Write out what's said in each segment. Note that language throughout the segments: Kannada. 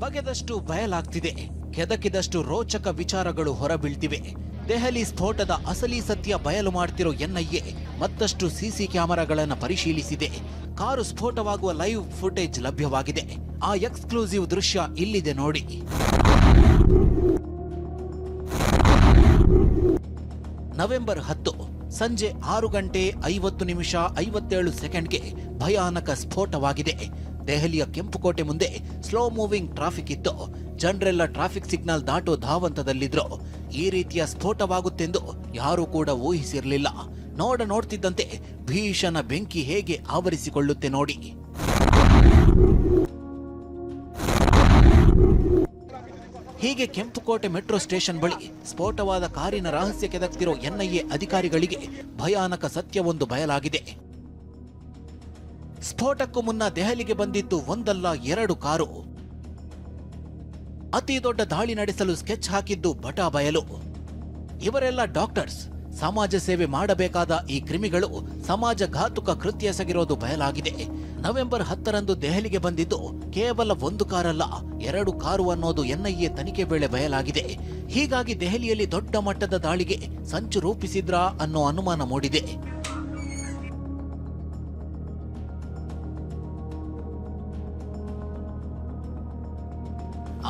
ಬಗೆದಷ್ಟು ಬಯಲಾಗ್ತಿದೆ, ಕೆದಕಿದಷ್ಟು ರೋಚಕ ವಿಚಾರಗಳು ಹೊರಬೀಳ್ತಿವೆ. ದೆಹಲಿ ಸ್ಫೋಟದ ಅಸಲಿ ಸತ್ಯ ಬಯಲು ಮಾಡ್ತಿರೋ ಎನ್ಐಎ ಮತ್ತಷ್ಟು ಸಿಸಿ ಕ್ಯಾಮೆರಾಗಳನ್ನು ಪರಿಶೀಲಿಸಿದೆ. ಕಾರು ಸ್ಫೋಟವಾಗುವ ಲೈವ್ ಫುಟೇಜ್ ಲಭ್ಯವಾಗಿದೆ. ಆ ಎಕ್ಸ್ಕ್ಲೂಸಿವ್ ದೃಶ್ಯ ಇಲ್ಲಿದೆ ನೋಡಿ. ನವೆಂಬರ್ 10 ಸಂಜೆ 6:50:57 ಭಯಾನಕ ಸ್ಫೋಟವಾಗಿದೆ. ದೆಹಲಿಯ ಕೆಂಪುಕೋಟೆ ಮುಂದೆ ಸ್ಲೋ ಮೂವಿಂಗ್ ಟ್ರಾಫಿಕ್ ಇತ್ತು. ಜನರೆಲ್ಲ ಟ್ರಾಫಿಕ್ ಸಿಗ್ನಲ್ ದಾಟೋ ಧಾವಂತದಲ್ಲಿದ್ರು. ಈ ರೀತಿಯ ಸ್ಫೋಟವಾಗುತ್ತೆಂದು ಯಾರೂ ಕೂಡ ಊಹಿಸಿರಲಿಲ್ಲ. ನೋಡ್ತಿದ್ದಂತೆ ಭೀಷಣ ಬೆಂಕಿ ಹೇಗೆ ಆವರಿಸಿಕೊಳ್ಳುತ್ತೆ ನೋಡಿ. ಹೀಗೆ ಕೆಂಪುಕೋಟೆ ಮೆಟ್ರೋ ಸ್ಟೇಷನ್ ಬಳಿ ಸ್ಫೋಟವಾದ ಕಾರಿನ ರಹಸ್ಯ ಕೆದಕ್ತಿರೋ ಎನ್ಐಎ ಅಧಿಕಾರಿಗಳಿಗೆ ಭಯಾನಕ ಸತ್ಯವೊಂದು ಬಯಲಾಗಿದೆ. ಸ್ಫೋಟಕ್ಕೂ ಮುನ್ನ ದೆಹಲಿಗೆ ಬಂದಿದ್ದು ಒಂದಲ್ಲ 2 ಕಾರು. ಅತಿ ದೊಡ್ಡ ದಾಳಿ ನಡೆಸಲು ಸ್ಕೆಚ್ ಹಾಕಿದ್ದು ಬಟಾ ಬಯಲು. ಇವರೆಲ್ಲ ಡಾಕ್ಟರ್ಸ್. ಸಮಾಜ ಸೇವೆ ಮಾಡಬೇಕಾದ ಈ ಕ್ರಿಮಿಗಳು ಸಮಾಜಘಾತುಕ ಕೃತ್ಯ ಎಸಗಿರೋದು ಬಯಲಾಗಿದೆ. ನವೆಂಬರ್ 10ರಂದು ದೆಹಲಿಗೆ ಬಂದಿದ್ದು ಕೇವಲ 1 ಕಾರಲ್ಲ, 2 ಕಾರು ಅನ್ನೋದು ಎನ್ಐಎ ತನಿಖೆ ವೇಳೆ ಬಯಲಾಗಿದೆ. ಹೀಗಾಗಿ ದೆಹಲಿಯಲ್ಲಿ ದೊಡ್ಡ ಮಟ್ಟದ ದಾಳಿಗೆ ಸಂಚು ರೂಪಿಸಿದ್ರಾ ಅನ್ನೋ ಅನುಮಾನ ಮೂಡಿದೆ.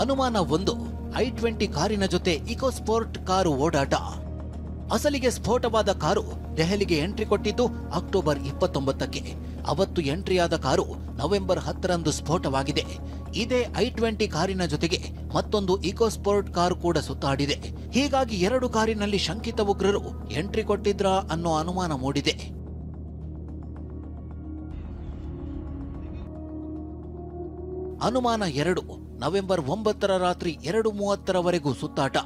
ಅನುಮಾನ 1, i20 ಕಾರಿನ ಜೊತೆ ಇಕೋಸ್ಪೋರ್ಟ್ ಕಾರು ಓಡಾಟ. ಅಸಲಿಗೆ ಸ್ಫೋಟವಾದ ಕಾರು ದೆಹಲಿಗೆ ಎಂಟ್ರಿ ಕೊಟ್ಟಿದ್ದು ಅಕ್ಟೋಬರ್ 29ಕ್ಕೆ. ಅವತ್ತು ಎಂಟ್ರಿಯಾದ ಕಾರು ನವೆಂಬರ್ 10ರಂದು ಸ್ಫೋಟವಾಗಿದೆ. ಇದೇ i20 ಕಾರಿನ ಜೊತೆಗೆ ಮತ್ತೊಂದು ಇಕೋಸ್ಪೋರ್ಟ್ ಕಾರು ಕೂಡ ಸುತ್ತಾಡಿದೆ. ಹೀಗಾಗಿ 2 ಕಾರಿನಲ್ಲಿ ಶಂಕಿತ ಉಗ್ರರು ಎಂಟ್ರಿ ಕೊಟ್ಟಿದ್ರಾ ಅನ್ನೋ ಅನುಮಾನ ಮೂಡಿದೆ. ಅನುಮಾನ 2, ನವೆಂಬರ್ 9ರ ರಾತ್ರಿ 2:30ರವರೆಗೂ ಸುತ್ತಾಟ.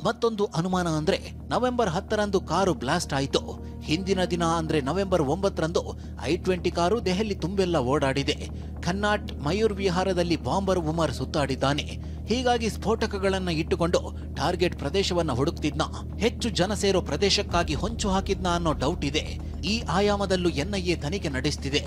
ಮತ್ತೊಂದು ಅನುಮಾನ ಅಂದ್ರೆ ನವೆಂಬರ್ 10ರಂದು ಕಾರು ಬ್ಲಾಸ್ಟ್ ಆಯಿತು. ಹಿಂದಿನ ದಿನ ಅಂದ್ರೆ ನವೆಂಬರ್ 9ರಂದು i20 ಕಾರು ದೆಹಲಿ ತುಂಬೆಲ್ಲ ಓಡಾಡಿದೆ. ಖನ್ನಾಟ್ ಮಯೂರ್ ವಿಹಾರದಲ್ಲಿ ಬಾಂಬರ್ ಉಮರ್ ಸುತ್ತಾಡಿದ್ದಾನೆ. ಹೀಗಾಗಿ ಸ್ಫೋಟಕಗಳನ್ನ ಇಟ್ಟುಕೊಂಡು ಟಾರ್ಗೆಟ್ ಪ್ರದೇಶವನ್ನ ಹುಡುಕ್ತಿದ್ನ. ಹೆಚ್ಚು ಜನ ಸೇರೋ ಪ್ರದೇಶಕ್ಕಾಗಿ ಹೊಂಚು ಹಾಕಿದ್ನ ಅನ್ನೋ ಡೌಟ್ ಇದೆ. ಈ ಆಯಾಮದಲ್ಲೂ ಎನ್ಐಎ ತನಿಖೆ ನಡೆಸುತ್ತಿದೆ.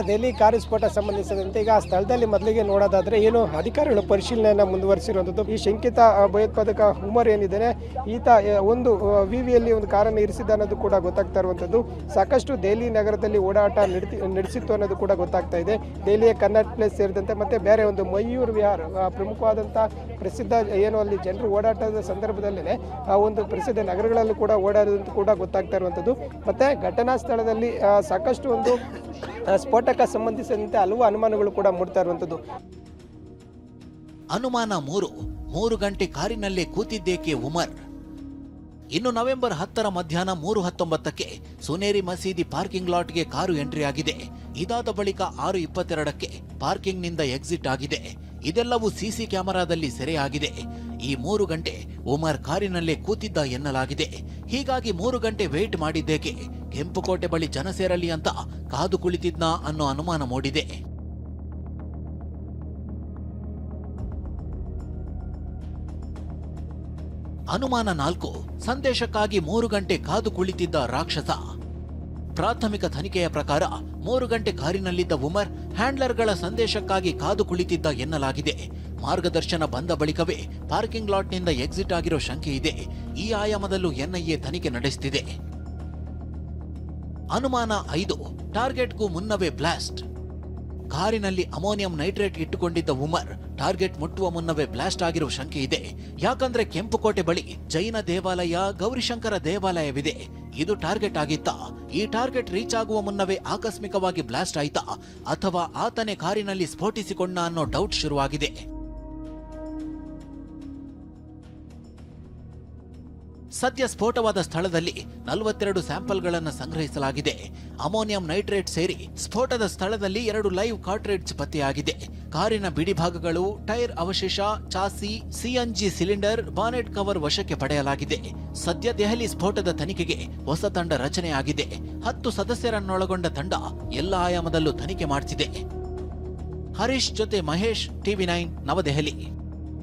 ದೆಹಲಿ ಕಾರು ಸ್ಫೋಟ ಸಂಬಂಧಿಸಿದಂತೆ ಈಗ ಸ್ಥಳದಲ್ಲಿ ಮೊದಲಿಗೆ ನೋಡೋದಾದ್ರೆ ಏನು ಅಧಿಕಾರಿಗಳು ಪರಿಶೀಲನೆಯನ್ನು ಮುಂದುವರಿಸಿರುವಂಥದ್ದು. ಈ ಶಂಕಿತ ಭಯೋತ್ಪಾದಕ ಉಮರ್ ಏನಿದ್ದಾನೆ, ಈತ ಒಂದು ವಿವಿಯಲ್ಲಿ ಒಂದು ಕಾರನ್ನು ಇರಿಸಿದ್ದ ಅನ್ನೋದು ಕೂಡ ಗೊತ್ತಾಗ್ತಾ ಇರುವಂಥದ್ದು. ಸಾಕಷ್ಟು ದೆಹಲಿ ನಗರದಲ್ಲಿ ಓಡಾಟ ನಡೆಸಿತ್ತು ಅನ್ನೋದು ಕೂಡ ಗೊತ್ತಾಗ್ತಾ ಇದೆ. ದೆಹಲಿಯ ಕನ್ನಟ್ ಪ್ಲೇಸ್ ಸೇರಿದಂತೆ ಮತ್ತೆ ಬೇರೆ ಒಂದು ಮಯೂರ್ ವಿಹಾರ್ ಪ್ರಮುಖವಾದಂಥ ಪ್ರಸಿದ್ಧ ಏನು ಅಲ್ಲಿ ಜನರು ಓಡಾಟದ ಸಂದರ್ಭದಲ್ಲೇ ಆ ಒಂದು ಪ್ರಸಿದ್ಧ ನಗರಗಳಲ್ಲೂ ಕೂಡ ಓಡಾಡೋದಂತ ಕೂಡ ಗೊತ್ತಾಗ್ತಾ ಇರುವಂಥದ್ದು. ಮತ್ತೆ ಘಟನಾ ಸ್ಥಳದಲ್ಲಿ ಸಾಕಷ್ಟು ಒಂದು ಸ್ಫೋಟಕ ಸಂಬಂಧಿಸಿದಂತೆ ಹಲವು ಅನುಮಾನಗಳು ಕೂಡ ಮೂಡ್ತಾ ಇರುವಂಥದ್ದು. ಅನುಮಾನ 3 ಗಂಟೆ ಕಾರಿನಲ್ಲೇ ಕೂತಿದ್ದೇಕೆ ಉಮರ್. ಇನ್ನು ನವೆಂಬರ್ 10ರ ಮಧ್ಯಾಹ್ನ 3:19ಕ್ಕೆ ಸುನೇರಿ ಮಸೀದಿ ಪಾರ್ಕಿಂಗ್ ಲಾಟ್ಗೆ ಕಾರು ಎಂಟ್ರಿ ಆಗಿದೆ. ಇದಾದ ಬಳಿಕ 6:22ಕ್ಕೆ ಪಾರ್ಕಿಂಗ್ನಿಂದ ಎಕ್ಸಿಟ್ ಆಗಿದೆ. ಇದೆಲ್ಲವೂ ಸಿಸಿ ಕ್ಯಾಮೆರಾದಲ್ಲಿ ಸೆರೆಯಾಗಿದೆ. ಈ 3 ಗಂಟೆ ಉಮರ್ ಕಾರಿನಲ್ಲೇ ಕೂತಿದ್ದ ಎನ್ನಲಾಗಿದೆ. ಹೀಗಾಗಿ 3 ಗಂಟೆ ವೇಟ್ ಮಾಡಿದ್ದೇಕೆ, ಕೆಂಪುಕೋಟೆ ಬಳಿ ಜನ ಸೇರಲಿ ಅಂತ ಕಾದು ಕುಳಿತಿದ್ನಾ ಅನ್ನೋ ಅನುಮಾನ ಮೂಡಿದೆ. ಅನುಮಾನ 4, ಸಂದೇಶಕ್ಕಾಗಿ 3 ಗಂಟೆ ಕಾದು ಕುಳಿತಿದ್ದ ರಾಕ್ಷಸ. ಪ್ರಾಥಮಿಕ ತನಿಖೆಯ ಪ್ರಕಾರ 3 ಗಂಟೆ ಕಾರಿನಲ್ಲಿದ್ದ ಉಮರ್ ಹ್ಯಾಂಡ್ಲರ್ಗಳ ಸಂದೇಶಕ್ಕಾಗಿ ಕಾದು ಕುಳಿತಿದ್ದ ಎನ್ನಲಾಗಿದೆ. ಮಾರ್ಗದರ್ಶನ ಬಂದ ಬಳಿಕವೇ ಪಾರ್ಕಿಂಗ್ ಲಾಟ್ನಿಂದ ಎಕ್ಸಿಟ್ ಆಗಿರೋ ಶಂಕೆ ಇದೆ. ಈ ಆಯಾಮದಲ್ಲೂ ಎನ್ಐಎ ತನಿಖೆ ನಡೆಸುತ್ತಿದೆ. ಅನುಮಾನ 5, ಟಾರ್ಗೆಟ್ಗೂ ಮುನ್ನವೇ ಬ್ಲಾಸ್ಟ್. ಕಾರಿನಲ್ಲಿ ಅಮೋನಿಯಂ ನೈಟ್ರೇಟ್ ಇಟ್ಟುಕೊಂಡಿದ್ದ ಉಮರ್ ಟಾರ್ಗೆಟ್ ಮುಟ್ಟುವ ಮುನ್ನವೇ ಬ್ಲಾಸ್ಟ್ ಆಗಿರುವ ಶಂಕೆ ಇದೆ. ಯಾಕಂದ್ರೆ ಕೆಂಪುಕೋಟೆ ಬಳಿ ಜೈನ ದೇವಾಲಯ, ಗೌರಿಶಂಕರ ದೇವಾಲಯವಿದೆ. ಇದು ಟಾರ್ಗೆಟ್ ಆಗಿತ್ತಾ? ಈ ಟಾರ್ಗೆಟ್ ರೀಚ್ ಆಗುವ ಮುನ್ನವೇ ಆಕಸ್ಮಿಕವಾಗಿ ಬ್ಲಾಸ್ಟ್ ಆಯ್ತಾ, ಅಥವಾ ಆತನೇ ಕಾರಿನಲ್ಲಿ ಸ್ಫೋಟಿಸಿಕೊಂಡ ಅನ್ನೋ ಡೌಟ್ ಶುರುವಾಗಿದೆ. ಸದ್ಯ ಸ್ಫೋಟವಾದ ಸ್ಥಳದಲ್ಲಿ 42 ಸ್ಯಾಂಪಲ್ಗಳನ್ನು ಸಂಗ್ರಹಿಸಲಾಗಿದೆ. ಅಮೋನಿಯಂ ನೈಟ್ರೇಟ್ ಸೇರಿ ಸ್ಫೋಟದ ಸ್ಥಳದಲ್ಲಿ 2 ಲೈವ್ ಕಾರ್ಟ್ರಿಡ್ಜ್ ಪತ್ತೆಯಾಗಿದೆ. ಕಾರಿನ ಬಿಡಿಭಾಗಗಳು, ಟೈರ್ ಅವಶೇಷ, chassis, CNG cylinder, bonnet cover ವಶಕ್ಕೆ ಪಡೆಯಲಾಗಿದೆ. ಸದ್ಯ ದೆಹಲಿ ಸ್ಫೋಟದ ತನಿಖೆಗೆ ಹೊಸ ತಂಡ ರಚನೆಯಾಗಿದೆ. 10 ಸದಸ್ಯರನ್ನೊಳಗೊಂಡ ತಂಡ ಎಲ್ಲ ಆಯಾಮದಲ್ಲೂ ತನಿಖೆ ಮಾಡಿಸಿದೆ. ಹರೀಶ್ ಜೊತೆ ಮಹೇಶ್, ಟಿವಿ9 ನವದೆಹಲಿ.